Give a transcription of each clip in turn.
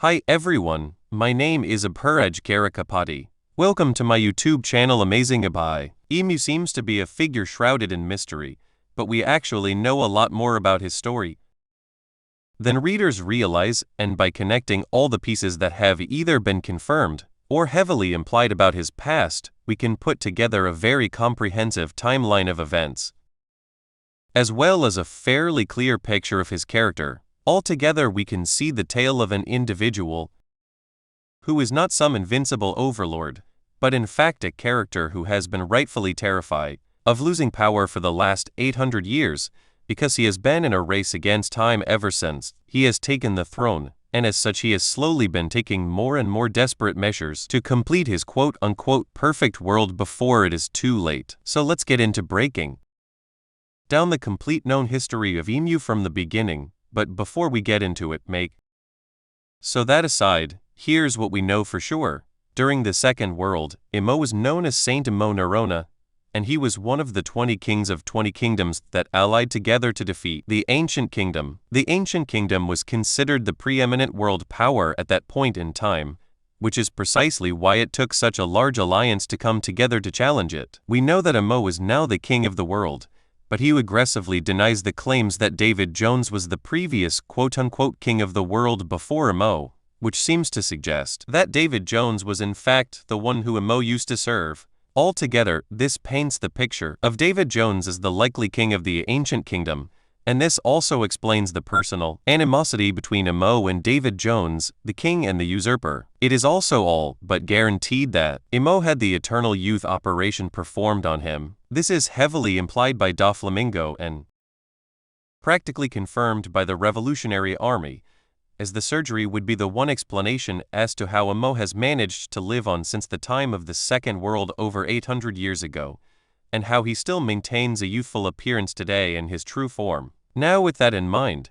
Hi everyone, my name is Abhiraj Karakapati. Welcome to my YouTube channel Amazing Abai. Emu seems to be a figure shrouded in mystery, but we actually know a lot more about his story than readers realize, and by connecting all the pieces that have either been confirmed or heavily implied about his past, we can put together a very comprehensive timeline of events, as well as a fairly clear picture of his character. Altogether, we can see the tale of an individual who is not some invincible overlord, but in fact a character who has been rightfully terrified of losing power for the last 800 years, because he has been in a race against time ever since he has taken the throne, and as such he has slowly been taking more and more desperate measures to complete his quote-unquote perfect world before it is too late. So let's get into breaking down the complete known history of Emu from the beginning. But before we get into it, so that aside, here's what we know for sure. During the Second World, Emo was known as Saint Emo Narona, and he was one of the 20 kings of 20 kingdoms that allied together to defeat the Ancient Kingdom. The Ancient Kingdom was considered the preeminent world power at that point in time, which is precisely why it took such a large alliance to come together to challenge it. We know that Emo is now the king of the world, but he aggressively denies the claims that David Jones was the previous quote-unquote king of the world before Emo, which seems to suggest that David Jones was in fact the one who Emo used to serve. Altogether, this paints the picture of David Jones as the likely king of the Ancient Kingdom, and this also explains the personal animosity between Emo and David Jones, the king and the usurper. It is also all but guaranteed that Emo had the Eternal Youth operation performed on him. This is heavily implied by Doflamingo and practically confirmed by the Revolutionary Army, as the surgery would be the one explanation as to how Emo has managed to live on since the time of the Second World over 800 years ago, and how he still maintains a youthful appearance today in his true form. Now, with that in mind,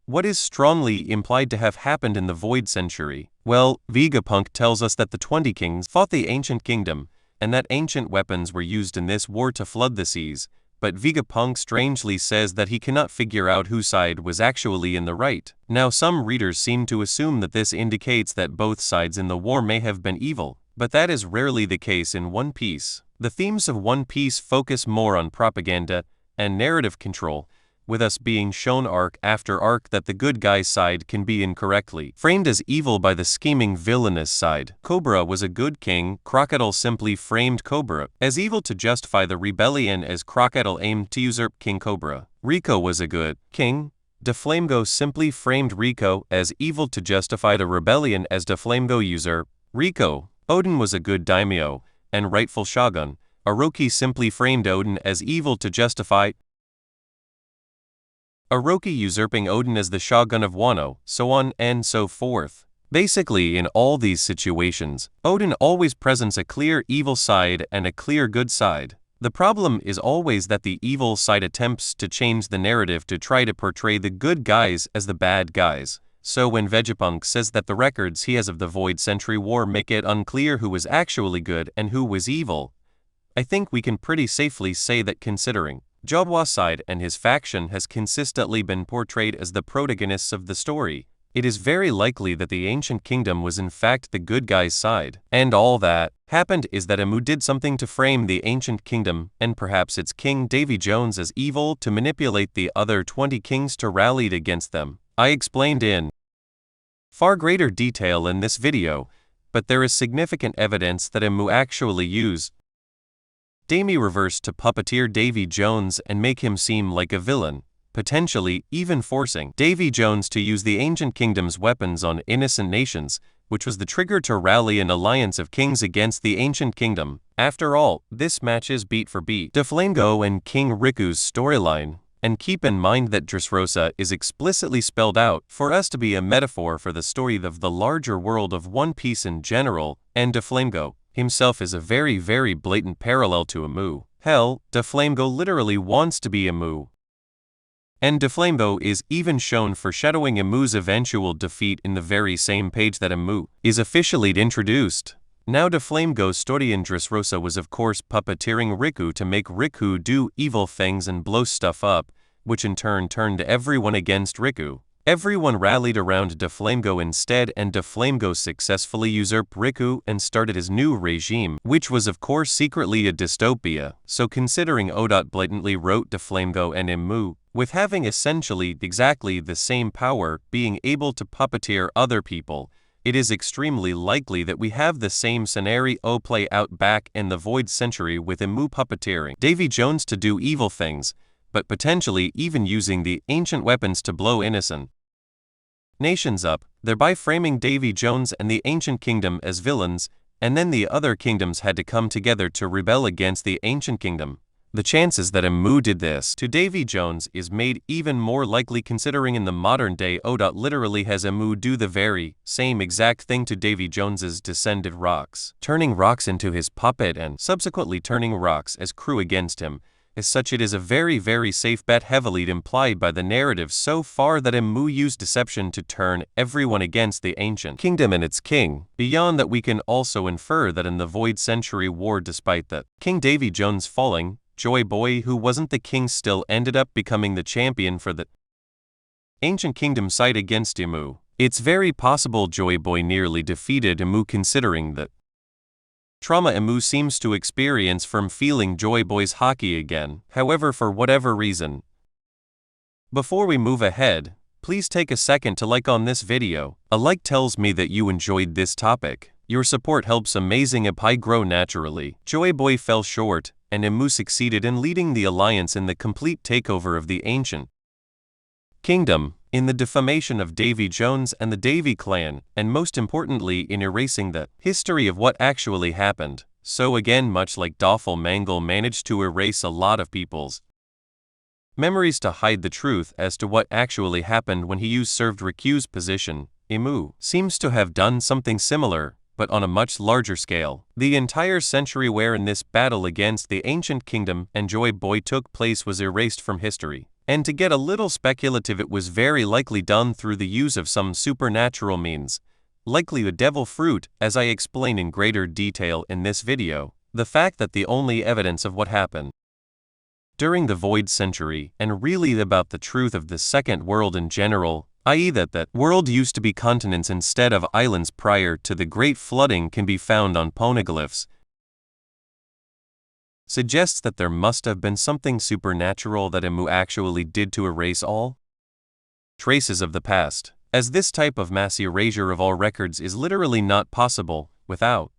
what is strongly implied to have happened in the Void Century? Well, Vegapunk tells us that the 20 kings fought the Ancient Kingdom, and that ancient weapons were used in this war to flood the seas, but Vegapunk strangely says that he cannot figure out whose side was actually in the right. Now, some readers seem to assume that this indicates that both sides in the war may have been evil, but that is rarely the case in One Piece. The themes of One Piece focus more on propaganda and narrative control, with us being shown arc after arc that the good guy's side can be incorrectly framed as evil by the scheming villainous side. Cobra was a good king. Crocodile simply framed Cobra as evil to justify the rebellion as Crocodile aimed to usurp King Cobra. Rico was a good king. Doflamingo simply framed Rico as evil to justify the rebellion as Doflamingo usurped Rico. Odin was a good daimyo and rightful shogun. Orochi simply framed Odin as evil to justify Orochi usurping Odin as the shogun of Wano, so on and so forth. Basically, in all these situations, Odin always presents a clear evil side and a clear good side. The problem is always that the evil side attempts to change the narrative to try to portray the good guys as the bad guys. So when Vegapunk says that the records he has of the Void Century War make it unclear who was actually good and who was evil, I think we can pretty safely say that considering Jabwa's side and his faction has consistently been portrayed as the protagonists of the story, it is very likely that the Ancient Kingdom was in fact the good guy's side. And all that happened is that Emu did something to frame the Ancient Kingdom and perhaps its king Davy Jones as evil to manipulate the other 20 kings to rally against them. I explained in far greater detail in this video, but there is significant evidence that Emu actually used Daimy Reverse to puppeteer Davy Jones and make him seem like a villain, potentially even forcing Davy Jones to use the Ancient Kingdom's weapons on innocent nations, which was the trigger to rally an alliance of kings against the Ancient Kingdom. After all, this matches beat for beat Doflamingo and King Riku's storyline, and keep in mind that Dressrosa is explicitly spelled out for us to be a metaphor for the story of the larger world of One Piece in general, and Doflamingo himself is a very, very blatant parallel to Emu. Hell, Doflamingo literally wants to be Emu. And Doflamingo is even shown foreshadowing Emu's eventual defeat in the very same page that Emu is officially introduced. Now Doflamingo's story in Dressrosa was of course puppeteering Riku to make Riku do evil things and blow stuff up, which in turn turned everyone against Riku. Everyone rallied around Doflamingo instead, and Doflamingo successfully usurped Riku and started his new regime, which was of course secretly a dystopia. So considering Oda blatantly wrote Doflamingo and Imu, with having essentially exactly the same power, being able to puppeteer other people, it is extremely likely that we have the same scenario play out back in the Void Century with Imu puppeteering Davy Jones to do evil things, but potentially even using the ancient weapons to blow innocent nations up, thereby framing Davy Jones and the Ancient Kingdom as villains, and then the other kingdoms had to come together to rebel against the Ancient Kingdom. The chances that Imu did this to Davy Jones is made even more likely considering in the modern day Oda literally has Imu do the very same exact thing to Davy Jones's descended rocks, turning rocks into his puppet and subsequently turning rocks as crew against him. As such, it is a very safe bet, heavily implied by the narrative so far, that Imu used deception to turn everyone against the Ancient Kingdom and its king. Beyond that, we can also infer that in the Void Century War, despite that King Davy Jones falling, Joy Boy, who wasn't the king, still ended up becoming the champion for the Ancient Kingdom side against Imu. It's very possible Joy Boy nearly defeated Imu, considering that trauma Imu seems to experience from feeling Joy Boy's haki again, however, for whatever reason. Before we move ahead, please take a second to like on this video. A like tells me that you enjoyed this topic. Your support helps Amazing Apply grow naturally. Joy Boy fell short, and Imu succeeded in leading the alliance in the complete takeover of the Ancient Kingdom, in the defamation of Davy Jones and the Davy clan, and most importantly in erasing the history of what actually happened. So again, much like Doflamingo managed to erase a lot of people's memories to hide the truth as to what actually happened when he usurped Riku's position, Imu seems to have done something similar, but on a much larger scale. The entire century wherein this battle against the Ancient Kingdom and Joy Boy took place was erased from history. And to get a little speculative, it was very likely done through the use of some supernatural means, likely a devil fruit, as I explain in greater detail in this video. The fact that the only evidence of what happened during the Void Century, and really about the truth of the Second World in general, i.e. that world used to be continents instead of islands prior to the Great Flooding, can be found on poneglyphs, suggests that there must have been something supernatural that Imu actually did to erase all traces of the past, as this type of mass erasure of all records is literally not possible without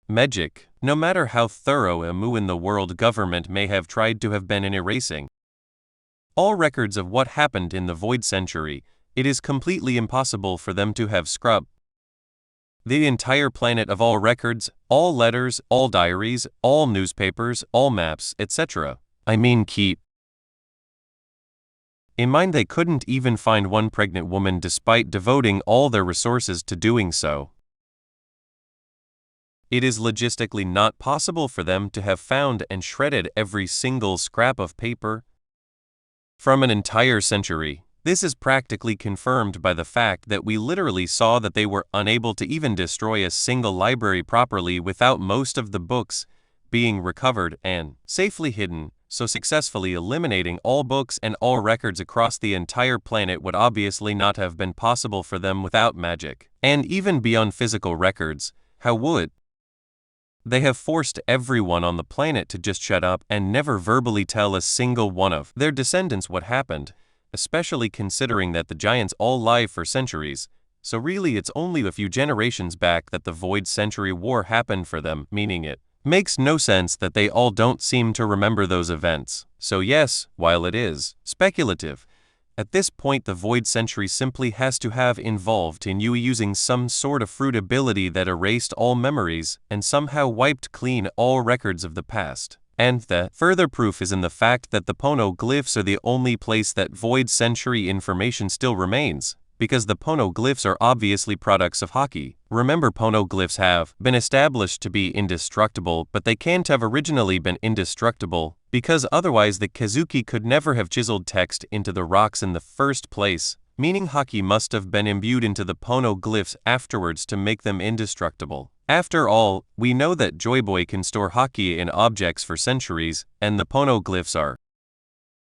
magic, no matter how thorough Imu and the world government may have tried to have been in erasing all records of what happened in the Void Century. It is completely impossible for them to have scrubbed the entire planet of all records, all letters, all diaries, all newspapers, all maps, etc. I mean, keep in mind they couldn't even find one pregnant woman despite devoting all their resources to doing so. It is logistically not possible for them to have found and shredded every single scrap of paper from an entire century. This is practically confirmed by the fact that we literally saw that they were unable to even destroy a single library properly without most of the books being recovered and safely hidden, so successfully eliminating all books and all records across the entire planet would obviously not have been possible for them without magic. And even beyond physical records, how would they have forced everyone on the planet to just shut up and never verbally tell a single one of their descendants what happened? Especially considering that the giants all live for centuries, so really it's only a few generations back that the Void Century War happened for them, meaning it makes no sense that they all don't seem to remember those events. So yes, while it is speculative, at this point the Void Century simply has to have involved in you using some sort of fruit ability that erased all memories and somehow wiped clean all records of the past. And the further proof is in the fact that the poneglyphs are the only place that Void Century information still remains, because the poneglyphs are obviously products of haki. Remember, poneglyphs have been established to be indestructible, but they can't have originally been indestructible, because otherwise the Kazuki could never have chiseled text into the rocks in the first place, meaning haki must have been imbued into the poneglyphs afterwards to make them indestructible. After all, we know that Joy Boy can store haki in objects for centuries, and the poneglyphs are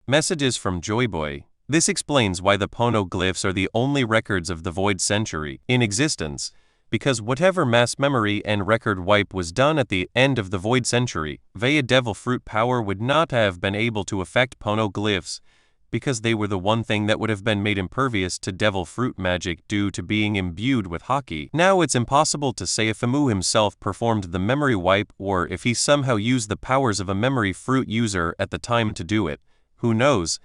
messages from Joy Boy. This explains why the poneglyphs are the only records of the Void Century in existence, because whatever mass memory and record wipe was done at the end of the Void Century, via Devil Fruit power would not have been able to affect poneglyphs, because they were the one thing that would have been made impervious to Devil Fruit magic due to being imbued with Haki. Now it's impossible to say if Imu himself performed the memory wipe or if he somehow used the powers of a memory fruit user at the time to do it. Who knows?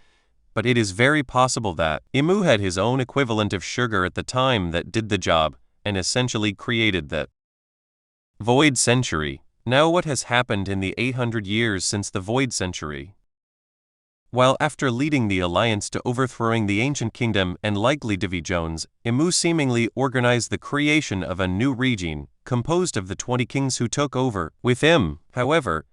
But it is very possible that Imu had his own equivalent of sugar at the time that did the job, and essentially created the Void Century. Now what has happened in the 800 years since the Void Century? While after leading the alliance to overthrowing the ancient kingdom and likely Davy Jones, Imu seemingly organized the creation of a new regime, composed of the 20 kings who took over with him. However,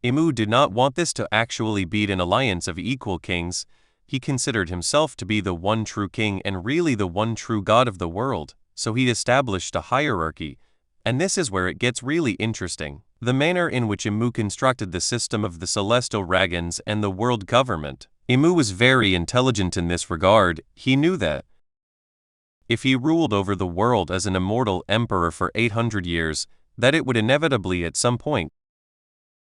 Imu did not want this to actually be an alliance of equal kings. He considered himself to be the one true king and really the one true god of the world, so he established a hierarchy, and this is where it gets really interesting. The manner in which Imu constructed the system of the celestial dragons and the world government. Imu was very intelligent in this regard. He knew that if he ruled over the world as an immortal emperor for 800 years, that it would inevitably at some point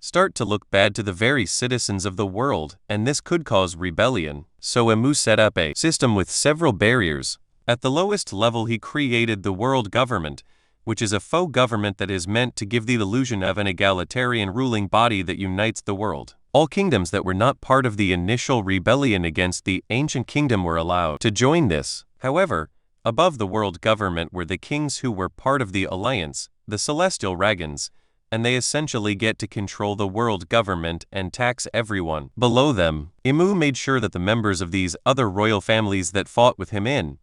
start to look bad to the very citizens of the world, and this could cause rebellion. So Imu set up a system with several barriers. At the lowest level he created the world government, which is a faux government that is meant to give the illusion of an egalitarian ruling body that unites the world. All kingdoms that were not part of the initial rebellion against the ancient kingdom were allowed to join this. However, above the world government were the kings who were part of the alliance, the celestial dragons, and they essentially get to control the world government and tax everyone below them. Imu made sure that the members of these other royal families that fought with him in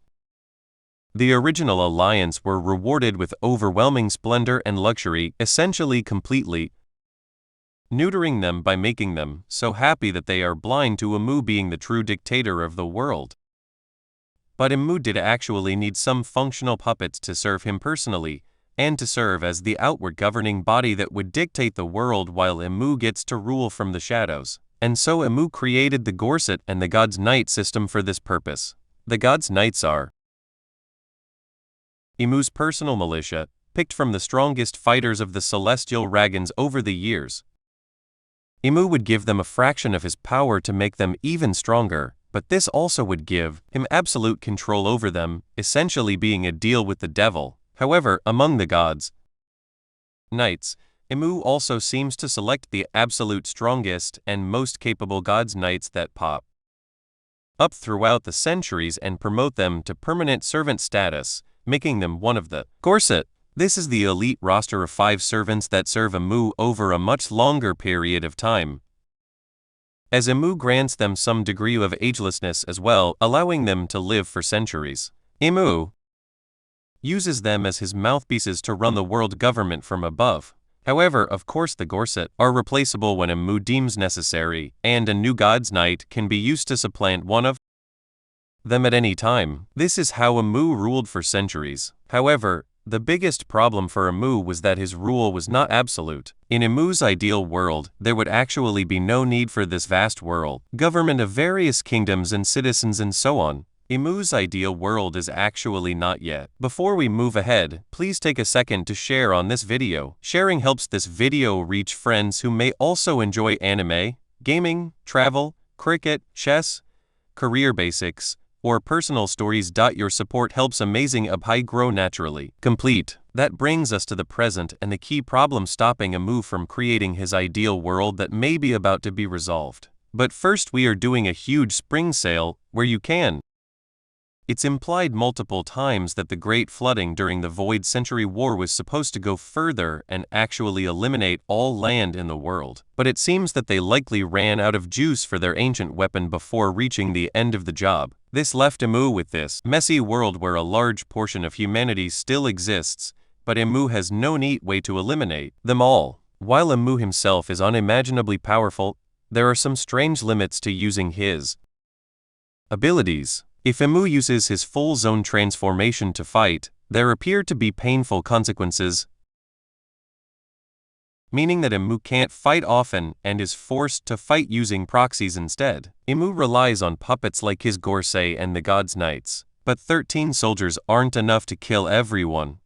the original alliance were rewarded with overwhelming splendor and luxury, essentially completely neutering them by making them so happy that they are blind to Imu being the true dictator of the world. But Imu did actually need some functional puppets to serve him personally, and to serve as the outward governing body that would dictate the world while Imu gets to rule from the shadows. And so Imu created the Gorset and the God's Knight system for this purpose. The God's Knights are Imu's personal militia, picked from the strongest fighters of the celestial dragons over the years. Imu would give them a fraction of his power to make them even stronger, but this also would give him absolute control over them, essentially being a deal with the devil. However, among the gods' knights, Imu also seems to select the absolute strongest and most capable God's Knights that pop up throughout the centuries and promote them to permanent servant status, making them one of the Gorset. This is the elite roster of 5 servants that serve Imu over a much longer period of time, as Imu grants them some degree of agelessness as well, allowing them to live for centuries. Imu uses them as his mouthpieces to run the world government from above. However, of course the Gorset are replaceable when Imu deems necessary, and a new God's Knight can be used to supplant one of them at any time. This is how Imu ruled for centuries. However, the biggest problem for Imu was that his rule was not absolute. In Imu's ideal world, there would actually be no need for this vast world government of various kingdoms and citizens and so on. Imu's ideal world is actually not yet. Before we move ahead, please take a second to share on this video. Sharing helps this video reach friends who may also enjoy anime, gaming, travel, cricket, chess, career basics, or personal stories. Your support helps Amazing Abai grow naturally. Complete. That brings us to the present and the key problem stopping Imu from creating his ideal world that may be about to be resolved. But first we are doing a huge spring sale, where you can. It's implied multiple times that the Great Flooding during the Void Century War was supposed to go further and actually eliminate all land in the world. But it seems that they likely ran out of juice for their ancient weapon before reaching the end of the job. This left Imu with this messy world where a large portion of humanity still exists, but Imu has no neat way to eliminate them all. While Imu himself is unimaginably powerful, there are some strange limits to using his abilities. If Imu uses his full zone transformation to fight, there appear to be painful consequences. meaning that Imu can't fight often and is forced to fight using proxies instead. Imu relies on puppets like his Gorsei and the God's Knights, but 13 soldiers aren't enough to kill everyone.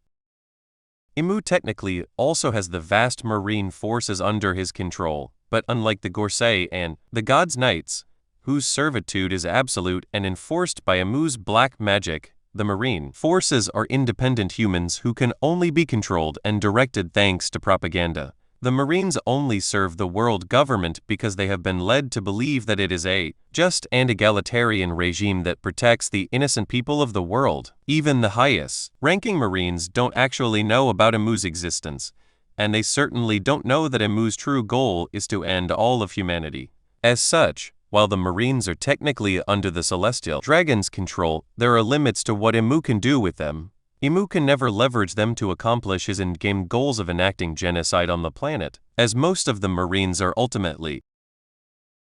Imu technically also has the vast marine forces under his control, but unlike the Gorsei and the God's Knights, whose servitude is absolute and enforced by Imu's black magic, the marine forces are independent humans who can only be controlled and directed thanks to propaganda. The Marines only serve the world government because they have been led to believe that it is a just and egalitarian regime that protects the innocent people of the world. Even the highest-ranking Marines don't actually know about Imu's existence, and they certainly don't know that Imu's true goal is to end all of humanity. As such, while the Marines are technically under the Celestial Dragon's control, there are limits to what Imu can do with them. Imu can never leverage them to accomplish his endgame goals of enacting genocide on the planet, as most of the Marines are ultimately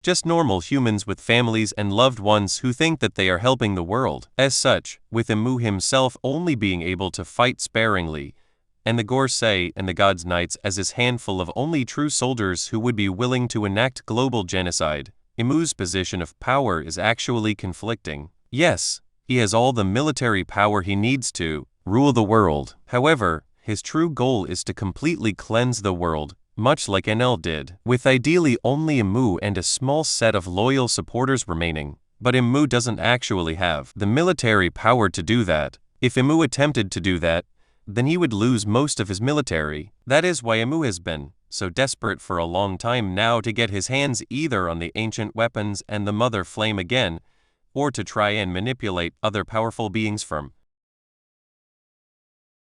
just normal humans with families and loved ones who think that they are helping the world. As such, with Imu himself only being able to fight sparingly, and the Gorsei and the God's Knights as his handful of only true soldiers who would be willing to enact global genocide, Imu's position of power is actually conflicting. Yes, he has all the military power he needs to rule the world. However, his true goal is to completely cleanse the world, much like Enel did, with ideally only Imu and a small set of loyal supporters remaining. But Imu doesn't actually have the military power to do that. If Imu attempted to do that, then he would lose most of his military. That is why Imu has been so desperate for a long time now to get his hands either on the ancient weapons and the Mother Flame again, or to try and manipulate other powerful beings from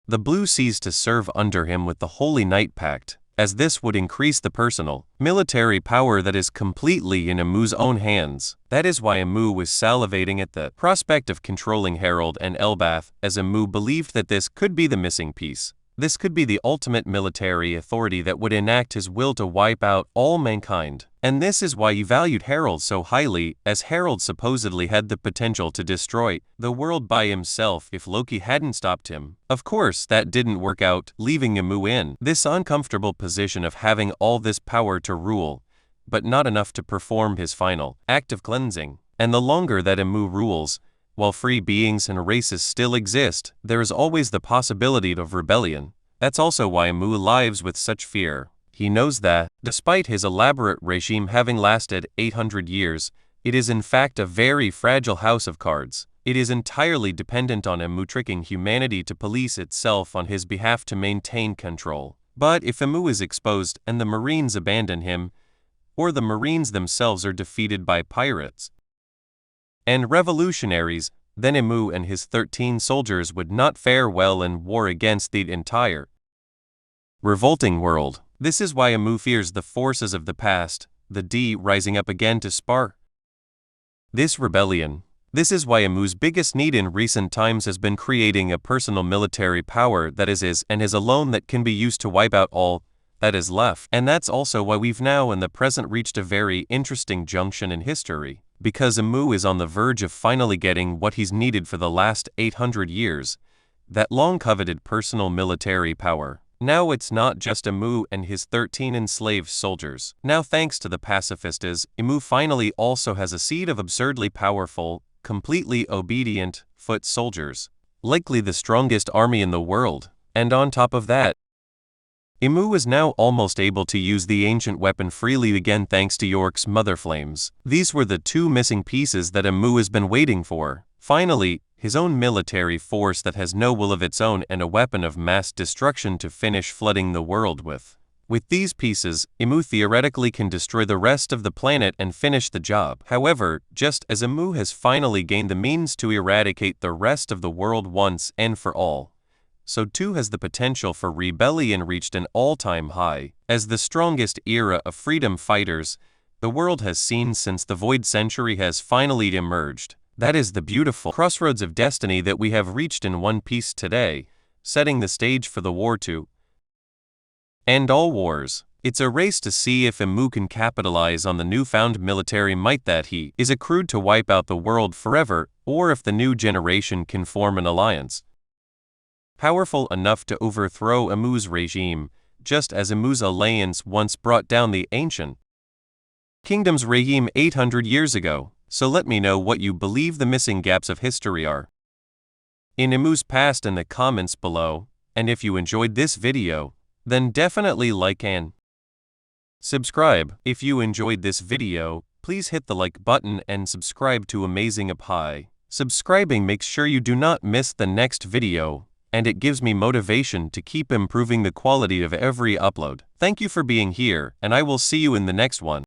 the Blue Seas to serve under him with the Holy Knight Pact, as this would increase the personal, military power that is completely in Imu's own hands. That is why Imu was salivating at the prospect of controlling Harold and Elbath, as Imu believed that this could be the missing piece. This could be the ultimate military authority that would enact his will to wipe out all mankind. And this is why he valued Harold so highly, as Harold supposedly had the potential to destroy the world by himself if Loki hadn't stopped him. Of course, that didn't work out, leaving Imu in this uncomfortable position of having all this power to rule, but not enough to perform his final act of cleansing. And the longer that Imu rules, while free beings and races still exist, there is always the possibility of rebellion. That's also why Imu lives with such fear. He knows that, despite his elaborate regime having lasted 800 years, it is in fact a very fragile house of cards. It is entirely dependent on Imu tricking humanity to police itself on his behalf to maintain control. But if Imu is exposed and the Marines abandon him, or the Marines themselves are defeated by pirates and revolutionaries, then Imu and his 13 soldiers would not fare well in war against the entire revolting world. This is why Imu fears the forces of the past, the D rising up again to spark this rebellion. This is why Imu's biggest need in recent times has been creating a personal military power that is his and his alone that can be used to wipe out all that is left. And that's also why we've now in the present reached a very interesting junction in history. Because Imu is on the verge of finally getting what he's needed for the last 800 years, that long-coveted personal military power. Now it's not just Imu and his 13 enslaved soldiers. Now thanks to the pacifistas, Imu finally also has a seed of absurdly powerful, completely obedient, foot soldiers. Likely the strongest army in the world. And on top of that, Imu is now almost able to use the ancient weapon freely again thanks to York's Mother Flames. These were the two missing pieces that Imu has been waiting for. Finally, his own military force that has no will of its own and a weapon of mass destruction to finish flooding the world with. With these pieces, Imu theoretically can destroy the rest of the planet and finish the job. However, just as Imu has finally gained the means to eradicate the rest of the world once and for all, so too has the potential for rebellion reached an all-time high. As the strongest era of freedom fighters the world has seen since the Void Century has finally emerged. That is the beautiful crossroads of destiny that we have reached in One Piece today, setting the stage for the war to end all wars. It's a race to see if Imu can capitalize on the newfound military might that he is accrued to wipe out the world forever, or if the new generation can form an alliance powerful enough to overthrow Imu's regime, just as Imu's alliance once brought down the ancient kingdom's regime 800 years ago. So let me know what you believe the missing gaps of history are in Imu's past in the comments below, and if you enjoyed this video, then definitely like and subscribe. If you enjoyed this video, please hit the like button and subscribe to Amazing Apai. Subscribing makes sure you do not miss the next video, and it gives me motivation to keep improving the quality of every upload. Thank you for being here, and I will see you in the next one.